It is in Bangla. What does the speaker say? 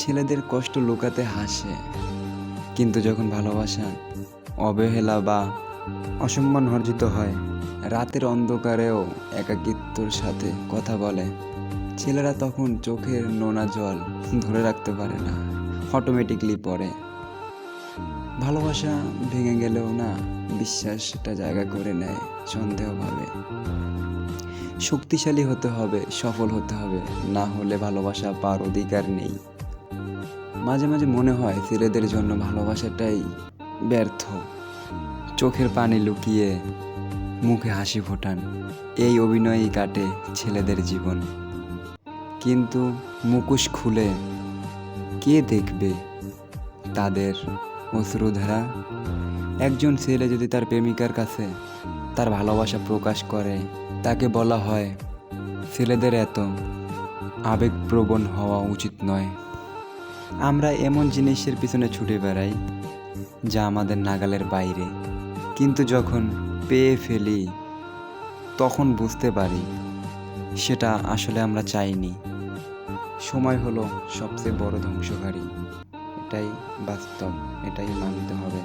ছেলেদের কষ্ট লুকাতে হাসে, কিন্তু যখন ভালোবাসা অবহেলা বা অসম্মান অর্জিত হয়, রাতের অন্ধকারেও একাকিত্বর সাথে কথা বলে, ছেলেরা তখন চোখের নোনা জল ধরে রাখতে পারে না, অটোমেটিকলি পড়ে। ভালোবাসা ভেঙে গেলেও না, বিশ্বাসটা জায়গা করে নেয় সন্দেহভাবে। শক্তিশালী হতে হবে, সফল হতে হবে, না হলে ভালোবাসা পাওয়ার অধিকার নেই। মাঝে মাঝে মনে হয় ছেলেদের জন্য ভালোবাসাটাই ব্যর্থ। চোখের পানি লুকিয়ে মুখে হাসি ফোটান, এই অভিনয়ই কাটে ছেলেদের জীবন। কিন্তু মুখোশ খুলে কে দেখবে তাদের অশ্রুধারা? একজন ছেলে যদি তার প্রেমিকার কাছে তার ভালোবাসা প্রকাশ করে, তাকে বলা হয় ছেলেদের এত আবেগপ্রবণ হওয়া উচিত নয়। আমরা এমন জিনিসের পিছনে ছুটে বেড়াই যা আমাদের নাগালের বাইরে, কিন্তু যখন পেয়ে ফেলি তখন বুঝতে পারি সেটা আসলে আমরা চাইনি। সময় হলো সবচেয়ে বড় ধ্বংসকারী, এটাই বাস্তব, এটাই মানতে হবে।